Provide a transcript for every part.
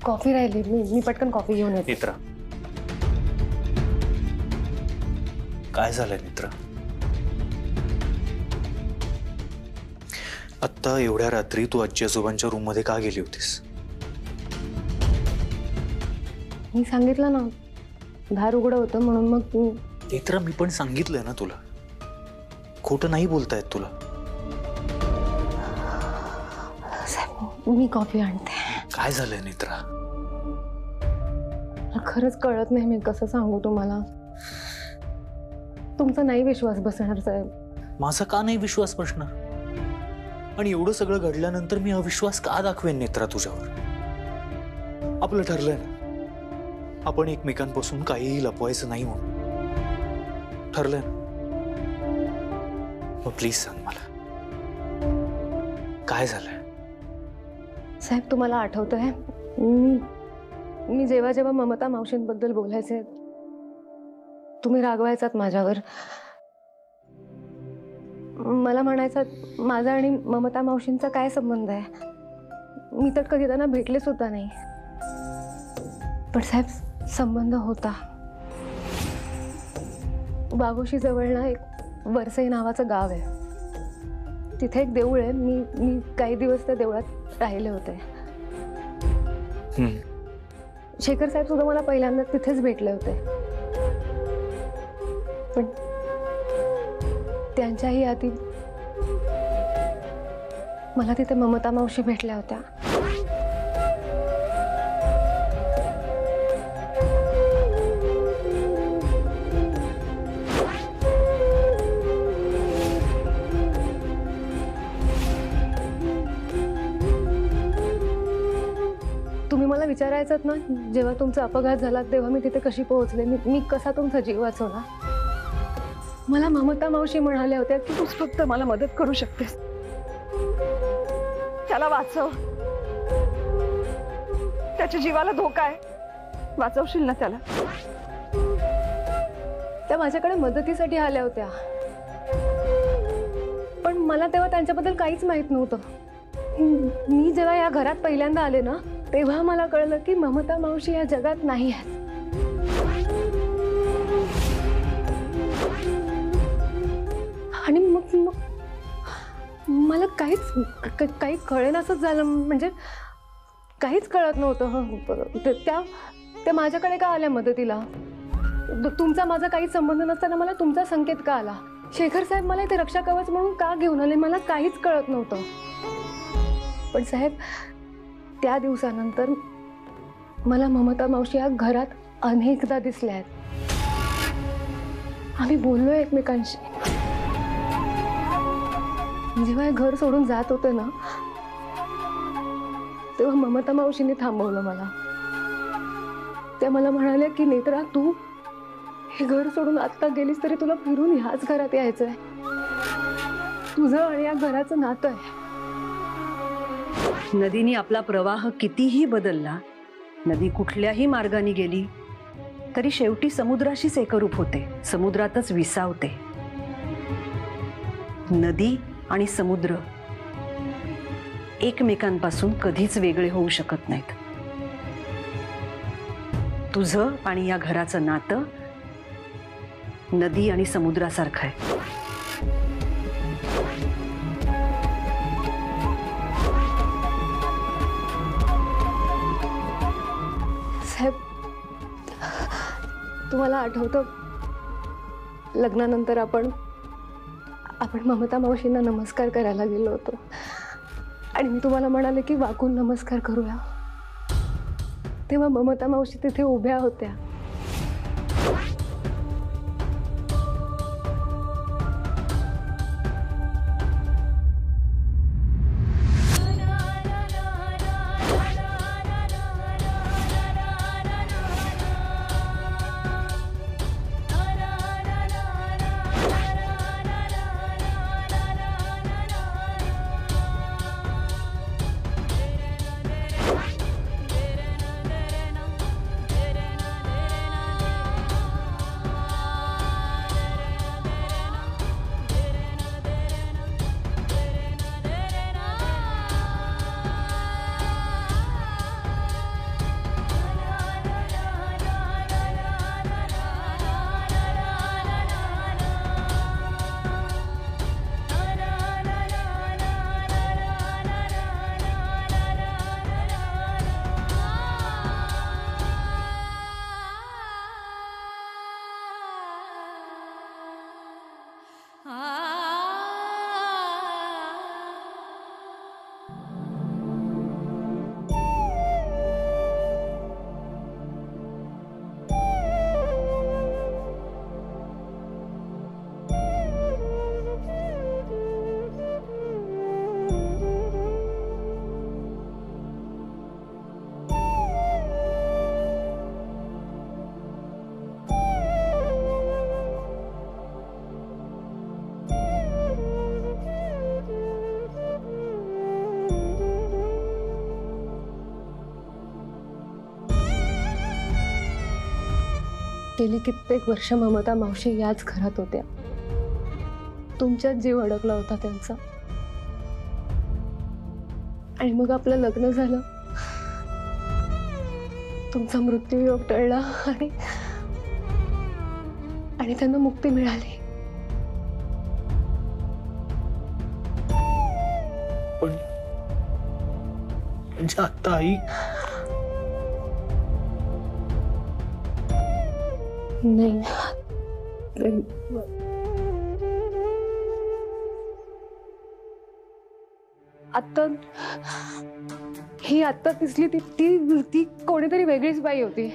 Coffee राहिली, मी पटकन coffee घेऊन येते. नेत्रा, काय झालंय नेत्रा? आत्ता एवढ्या रात्री तू आजी आजोबांच्या रूम मध्ये का गेली होतीस? मी सांगितलं ना, दार उघडं होतं म्हणून. मग नेत्रा, मी पण सांगितलंय ना तुला, खोटं नाही बोलतायत तुला. मी कॉफी आणते. काय झालंय नेत्रा? खरंच कळत नाही मी कसं सांगू तुम्हाला. तुमचा नाही विश्वास बसणार साहेब. माझा का नाही विश्वास बसणार? आणि एवढं सगळं घडल्यानंतर मी अविश्वास का दाखवेन नेत्रा तुझ्यावर? आपलं ठरलंय ना, आपण एकमेकांपासून काहीही लपवायचं नाही म्हणून. ठरलंय ना? मग प्लीज सांग मला, काय झालंय? साहेब, तुम्हाला आठवतंय मी जेव्हा जेव्हा ममता मावशींबद्दल बोलायचे तुम्ही रागवायचात माझ्यावर. मला म्हणायचं माझा आणि ममता मावशींचा काय संबंध आहे? मी तर कधी त्यांना भेटले सुद्धा नाही. पण साहेब, संबंध होता. वाघोशी जवळ ना एक वरसई नावाचं गाव आहे. तिथे एक देऊळ आहे. मी काही दिवस त्या देवळात राहिले होते. शेखर साहेब सुद्धा मला पहिल्यांदा तिथेच भेटले होते. पण त्यांच्याही आधी मला तिथे ममता मावशी भेटल्या होत्या. तुम्ही मला विचारायचं ना, जेव्हा तुमचा अपघात झाला तेव्हा मी तिथे कशी पोहोचले, मी कसा तुमचा जीव वाचवला. मला ममता मावशी म्हणाल्या होत्या की तूच फक्त मला मदत करू शकतेस, त्याला वाचव, त्याच्या जीवाला धोका आहे, वाचवशील ना त्याला. त्या माझ्याकडे मदतीसाठी आल्या होत्या, पण मला तेव्हा त्यांच्याबद्दल काहीच माहित नव्हतं. मी जेव्हा या घरात पहिल्यांदा आले ना, तेव्हा मला कळलं की ममता मावशी या जगात नाही आहेत. आणि मग मला काही कळेनासंच झालं. म्हणजे काहीच कळत नव्हतं. त्या माझ्याकडे का आल्या मदतीला? तुमचा माझा काही संबंध नसताना मला तुमचा संकेत का आला? शेखर साहेब मला इथे रक्षा कवच म्हणून का घेऊन आले मला काहीच कळत नव्हतं. पण साहेब, त्या दिवसानंतर मला ममता मावशी या घरात अनेकदा दिसल्या आहेत. आम्ही बोललोय एकमेकांशी. जेव्हा हे घर सोडून जात होते ना, तेव्हा ममता मावशीने थांबवलं मला. त्या मला म्हणाल्या की नेत्रा, तू हे घर सोडून आत्ता गेलीस तरी तुला फिरून ह्याच घरात यायचंय. तुझं आणि या घराचं नातं आहे. नदीने आपला प्रवाह कितीही बदलला, नदी कुठल्याही मार्गाने गेली तरी शेवटी समुद्राशीच एकरूप होते, समुद्रातच विसावते. नदी आणि समुद्र एकमेकांपासून कधीच वेगळे होऊ शकत नाहीत. तुझं आणि या घराचं नातं नदी आणि समुद्रासारखं आहे. साहेब, तुम्हाला आठवतं लग्नानंतर आपण ममता मावशींना नमस्कार करायला गेलो होतो आणि मी तुम्हाला म्हणाले की वाकून नमस्कार करूया. तेव्हा ममता मावशी तिथे उभ्या होत्या. गेली कित्येक वर्ष ममता मावशी याच घरात होत्या. तुमच्यात जीव अडकला होता त्यांचा. आणि मग आपलं लग्न झालं, तुमचा मृत्यूयोग टळला आणि त्यांना मुक्ती मिळाली. पण म्हणजे आता आई नाही, आता ही आत्ता दिसली ती ती ती कोणीतरी वेगळीच बाई होती.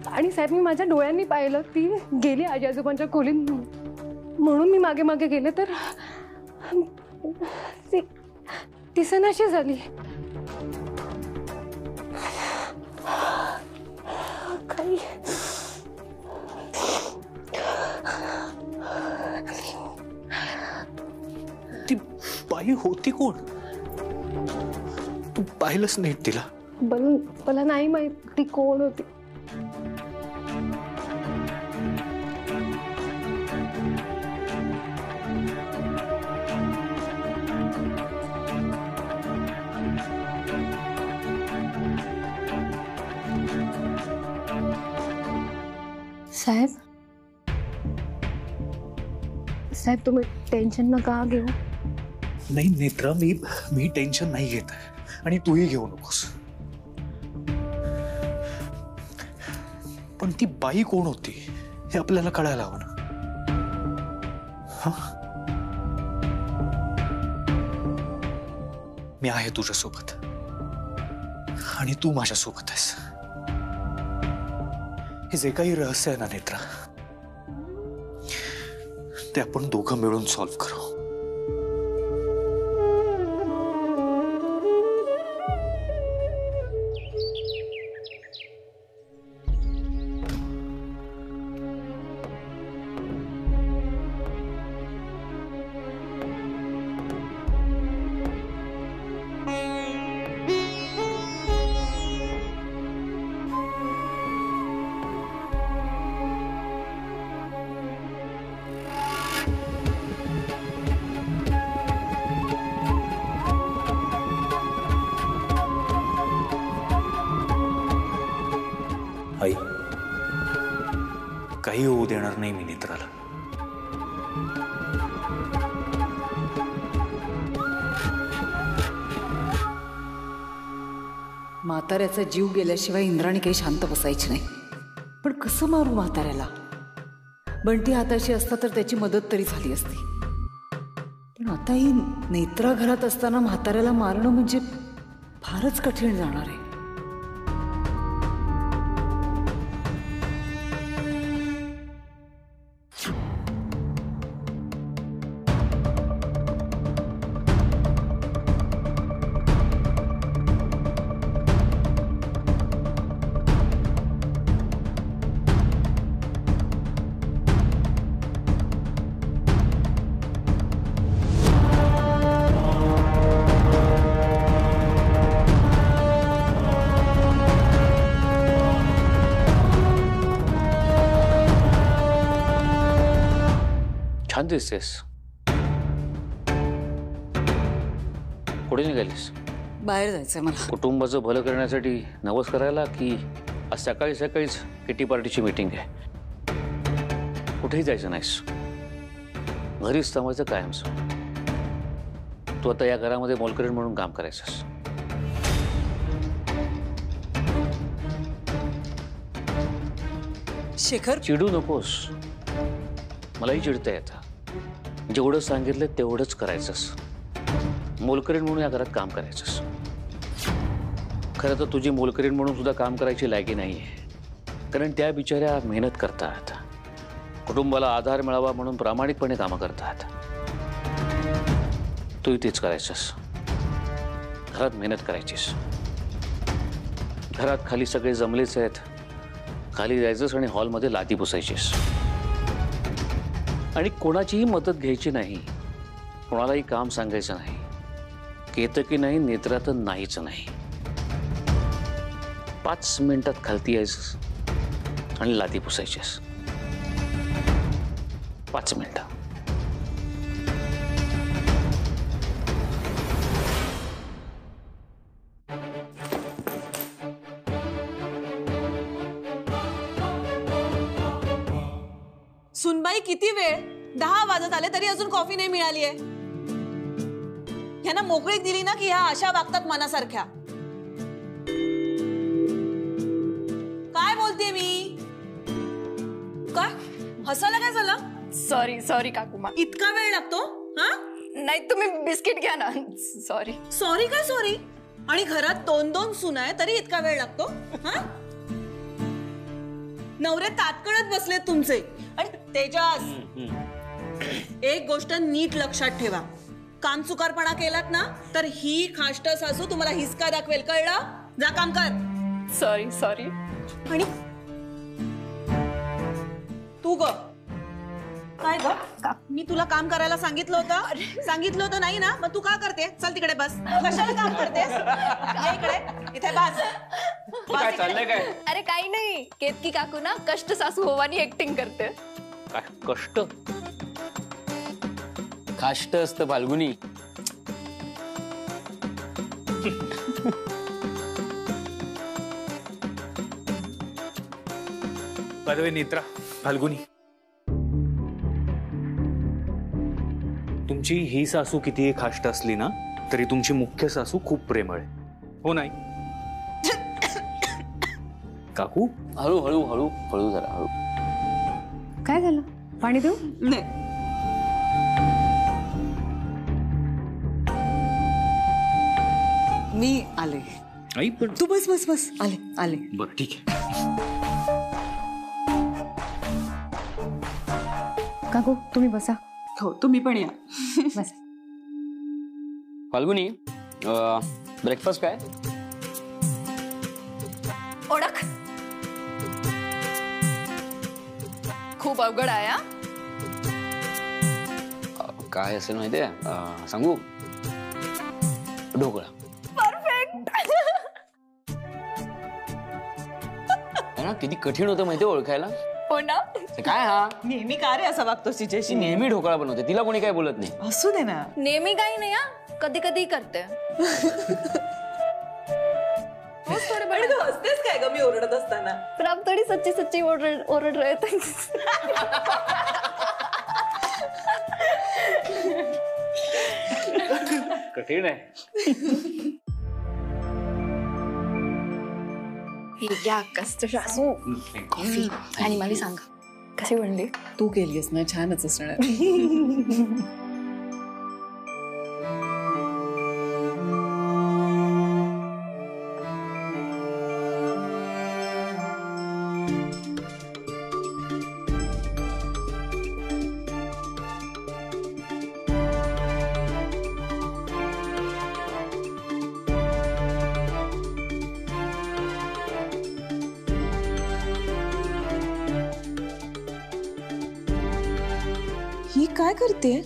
आणि साहेब, मी माझ्या डोळ्यांनी पाहिलं, ती गेली आजी आजोबांच्या खोलीत. म्हणून मी मागे मागे गेले तर ती दिसेनाशी झाली. काही ती बाई होती कोण? तू पाहिलंच नाही तिला? मला नाही माहित ती कोण होती. साहेब, तुम्ही टेन्शन नका घेऊ. नाही नेत्रा, मी टेन्शन नाही घेत आणि तूही घेऊ नकोस. पण ती बाई कोण होती हे आपल्याला कळायला हवं ना. मी आहे तुझ्यासोबत आणि तू माझ्यासोबत आहेस. हे जे काही रहस्य आहे ना नेत्रा, ते आपण दोघं मिळून सॉल्व्ह करू. आई, काही होऊ देणार नाही मी नेत्राला. म्हाताऱ्याचा जीव गेल्याशिवाय इंद्राणी काही शांत बसायची नाही. पण कसं मारू म्हाताऱ्याला? बंटी हाताशी असता तर त्याची मदत तरी झाली असती. पण आता ही नेत्रा घरात असताना म्हाताऱ्याला मारणं म्हणजे फारच कठीण जाणार आहे. छान दिसतेस. कुठे निघालीस? बाहेर जायचंय मला. कुटुंबाचं भलं करण्यासाठी नवस करायला की आज सकाळी सकाळीच किटी पार्टीची मीटिंग आहे? कुठेही जायचं नाहीस, घरीच थांबायचं कायमचं. तू आता या घरामध्ये मोलकरीण म्हणून काम करायचंस. शेखर, चिडू नकोस. मलाही चिडता येतं. जेवढं सांगितलं तेवढंच करायचंस. मोलकरीण म्हणून या घरात काम करायचंस. खरं तर तुझी मोलकरीण म्हणून सुद्धा काम करायची लायकी नाही आहे. कारण त्या बिचाऱ्या मेहनत करतात, कुटुंबाला आधार मिळावा म्हणून प्रामाणिकपणे कामं करतात. तूही तेच करायचंस. घरात मेहनत करायचीस. घरात खाली सगळे जमलेच आहेत. खाली जायचंस आणि हॉलमध्ये लादी पुसायचीस. आणि कोणाचीही मदत घ्यायची नाही, कोणालाही काम सांगायचं नाही. येतं की नाही नेत्रा तर नाहीच नाही. 5 मिनिटात खालती यायचंस आणि लादी पुसायचीस. 5 मिनिटं. सुनबाई किती वेळ? 10 वाजत आले तरी अजून कॉफी नाही मिळालीये. ह्यांना मोकळीक दिली ना की ह्या अशा वागतात मनासारख्या. काय बोलते मी? काय हसायला काय झालं? सॉरी सॉरी काकू. इतका वेळ लागतो? हा नाही तुम्ही बिस्किट घ्या ना. सॉरी. सॉरी काय सॉरी? आणि घरात 2-2 सून आहे तरी इतका वेळ लागतो? हा नवरे तात्कळत बसलेत तुमचे. आणि तेजस, एक गोष्ट नीट लक्षात ठेवा. कामचुकारपणा केलात ना तर ही खाष्ट सासू तुम्हाला हिसका दाखवेल. कळलं? जा काम कर. Sorry sorry. आणि तू ग काय ग? मी तुला काम करायला सांगितलं होतं नाही ना? मग तू का करते? चल तिकडे बस. कशाला काम करतेस? ये इकडे, इथे बस. काय चाललंय काय? अरे काही नाही, केतकी काकू ना कष्ट सासू होवानी ऍक्टिंग करते. काय कष्ट? काष्ट असतं Falguni. By the way Netra, Falguni, तुमची ही सासू कितीही खाष्ट असली ना तरी तुमची मुख्य सासू खूप प्रेमळ आहे. हो नाही काकू? हळू हळू हळू हळू जरा हळू. काय झालं? पाणी देऊ? नाही. मी आले. आई पण तू बस बस बस. आले आले. बरं ठीक आहे. काकू तुम्ही बसा. हो तुम्ही पण या. बस. फाल्गुनी, ब्रेकफास्ट काय? ओळख खूप अवघड आहे. काय असेल माहितीये? सांगू? ढोकळा. परफेक्ट. ना किती कठीण होतं माहितीये ओळखायला. हो ना? ते काय हा? नेहमी का रे असा वागतोस तिच्याशी? ती नेहमी ढोकळा बनवते, तिला कोणी काय बोलत नाही. असू दे ना. नेहमी काही नाही हा, कधी कधी करते. आणि तू हसतेस काय ग मी ओरडत असताना? तर आप थोडी सच्ची सच्ची ओरड रहे थे. कठीण आहे. या कष्ट सासू कॉफी. आणि मला सांगा कशी बनली? तू केलीस ना, छानच असणार. ही काय करते?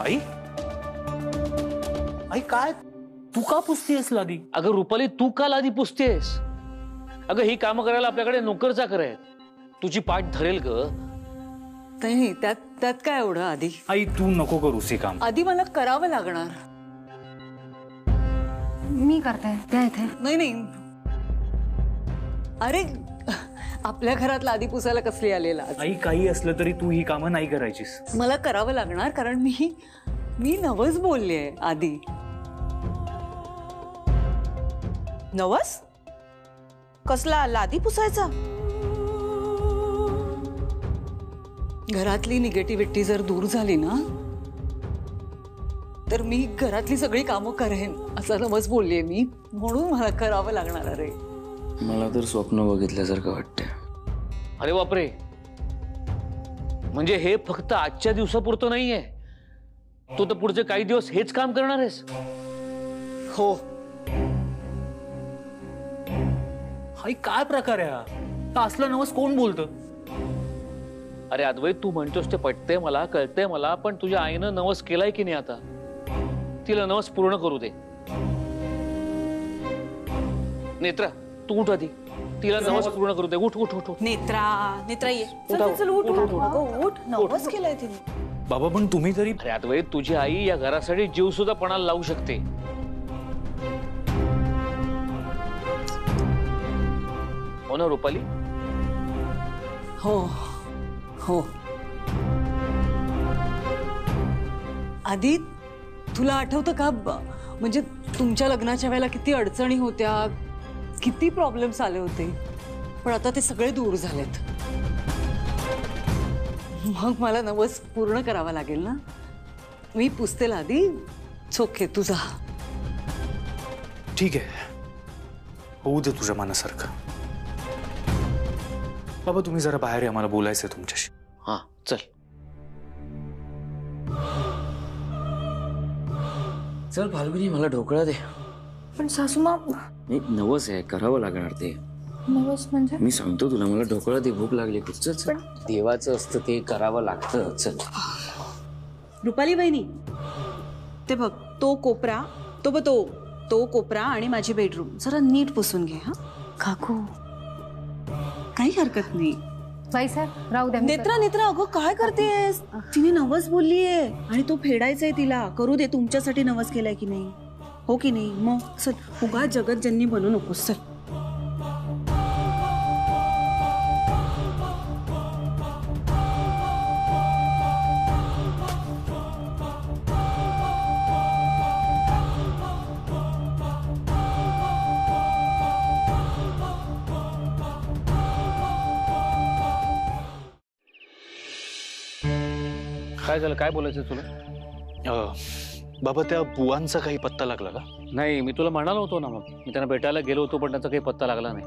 आई, आई काय तू का पुसतेस लादी? अगं रुपाली, तू का लादी पुसतेस? अगं ही कामं करायला आपल्याकडे नोकर चाकर आहेत. तुझी पाठ धरेल ग. नाही त्यात काय एवढं? आधी आई तू नको करूस हे काम. आधी मला करावं लागणार. मी करते त्या इथे. नाही अरे आपल्या घरातला आधी पुसायला कसली आलेला आज? आई काही असलं तरी तू ही कामं नाही करायचीस. मला करावं लागणार कारण मी नवस बोलले आधी. नवस कसला लादी पुसायचा? घरातली निगेटिव्हिटी जर दूर झाली ना तर मी घरातली सगळी कामं करेन असं नवस बोललीये मी, म्हणून मला करावं लागणार. अरे मला तर स्वप्न बघितल्यासारखं वाटतंय. अरे बापरे, म्हणजे हे फक्त आजच्या दिवसापुरतं नाहीये, तू तर पुढचे काही दिवस हेच काम करणार आहेस? हो. आई काय प्रकार आहे हा? हा असला नवस कोण बोलतं? अरे अद्वैत, तू म्हणतोस ते पटतंय मला, कळतंय मला, पण तुझ्या आईनं नवस केलाय की नाही आता? तिला नवस पूर्ण करू दे. नेत्रा तू उठ आधी, तिला नवस पूर्ण करू दे. उठ उठ उठ उठ. नेत्रा ये. चल उठ उठ अगं उठ. नवस केलाय तिने. बाबा पण तुम्ही तरी. अरे अद्वैत, तुझी आई या घरासाठी जीव सुद्धा पणाला लावू शकते. हो ना रुपाली? हो हो. आधी तुला आठवतं का म्हणजे तुमच्या लग्नाच्या वेळेला किती अडचणी होत्या, किती प्रॉब्लेम्स आले होते, पण आता ते सगळे दूर झालेत. मग मला नवस पूर्ण करावा लागेल ना. मी पुसते आधी. चोखे तुझा. ठीक आहे, होऊ दे तुझ्या मनासारखं. बाबा तुम्ही जरा बाहेर या, मला बोलायचंय तुमच्याशी. हा चल चल फाल्गुनी, मला ढोकळा दे. पण सासूमा, नाही, नवस आहे, करावं लागणार ते. नवस म्हणजे? मी सांगतो तुला, मला ढोकळा दे, भूक लागली. चल चल, देवाचं असतं ते, करावं लागतं. चल. रुपाली बहिणी, ते बघ तो कोपरा, तो कोपरा आणि माझी बेडरूम जरा नीट पुसून घे. हा काकू, काही हरकत नाही. बाईसाहेब राहू द्या. नेत्रा अगं काय करतेस? तिने नवस बोललीये आणि तो फेडायचाय तिला. करू दे, तुमच्यासाठी नवस केलाय की नाही, हो की नाही? मग चल, उगा जगत ज्यांनी बनू नकोस. चल. काय झालं, काय बोलायचं तुला? बाबा त्या बुवांचा काही पत्ता लागला का? नाही, मी तुला म्हणालो होतो ना, मग मी त्यांना भेटायला गेलो होतो, पण त्यांचा काही पत्ता लागला नाही.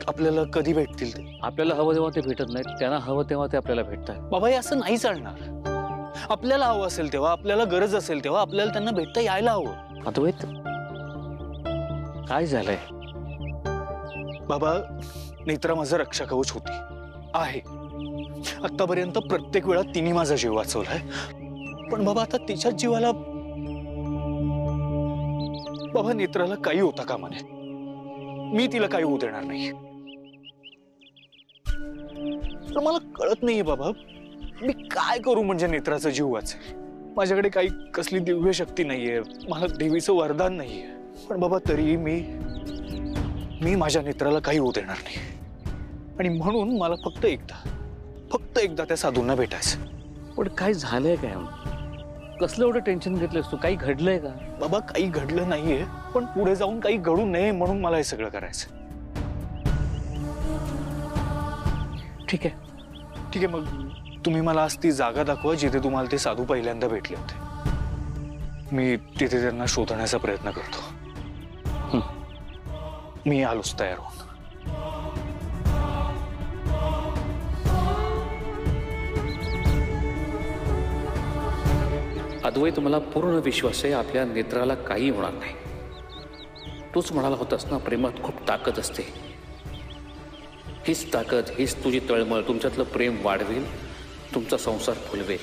आपल्याला कधी भेटतील ते? आपल्याला हवं तेव्हा ते भेटत नाहीत, त्यांना हवं तेव्हा ते आपल्याला भेटतात. बाबा हे असं नाही चालणार. आपल्याला हवं असेल तेव्हा, आपल्याला गरज असेल तेव्हा आपल्याला त्यांना भेटता यायला हवं. अद्वैत, काय झालंय? बाबा नेत्रा माझं रक्षा कवच होती, आहे. आतापर्यंत प्रत्येक वेळा तिने माझा जीव वाचवलाय, पण बाबा आता तिच्याच जीवाला बाबा नेत्राला काही होता कामा नये. मी तिला काही होऊ देणार नाही. तर मला कळत नाहीये बाबा, मी काय करू म्हणजे नेत्राचा जीव वाचेल. माझ्याकडे काही कसली दिव्य शक्ती नाहीये, मला देवीचं वरदान नाहीये, पण बाबा तरी मी माझ्या नेत्राला काही होऊ देणार नाही. आणि म्हणून मला फक्त एकदा त्या साधूंना भेटायचं. पण काय झालंय काय? कसलं एवढं टेन्शन घेतलंस तू? काही घडलंय का? बाबा काही घडलं नाहीये, पण पुढे जाऊन काही घडू नये म्हणून मला हे सगळं करायचं. ठीक आहे, मग तुम्ही मला आज ती जागा दाखवा जिथे तुम्हाला ते साधू पहिल्यांदा भेटले होते. मी तिथे त्यांना शोधण्याचा प्रयत्न करतो. मी आलोच तयार होऊन. अद्वैत, मला पूर्ण विश्वास आहे आपल्या नेत्राला काही होणार नाही. तूच म्हणाला होतास ना, प्रेमात खूप ताकद असते. हीच ताकद, हीच तुझी तळमळ तुमच्यातलं प्रेम वाढवेल, तुमचा संसार फुलवेल.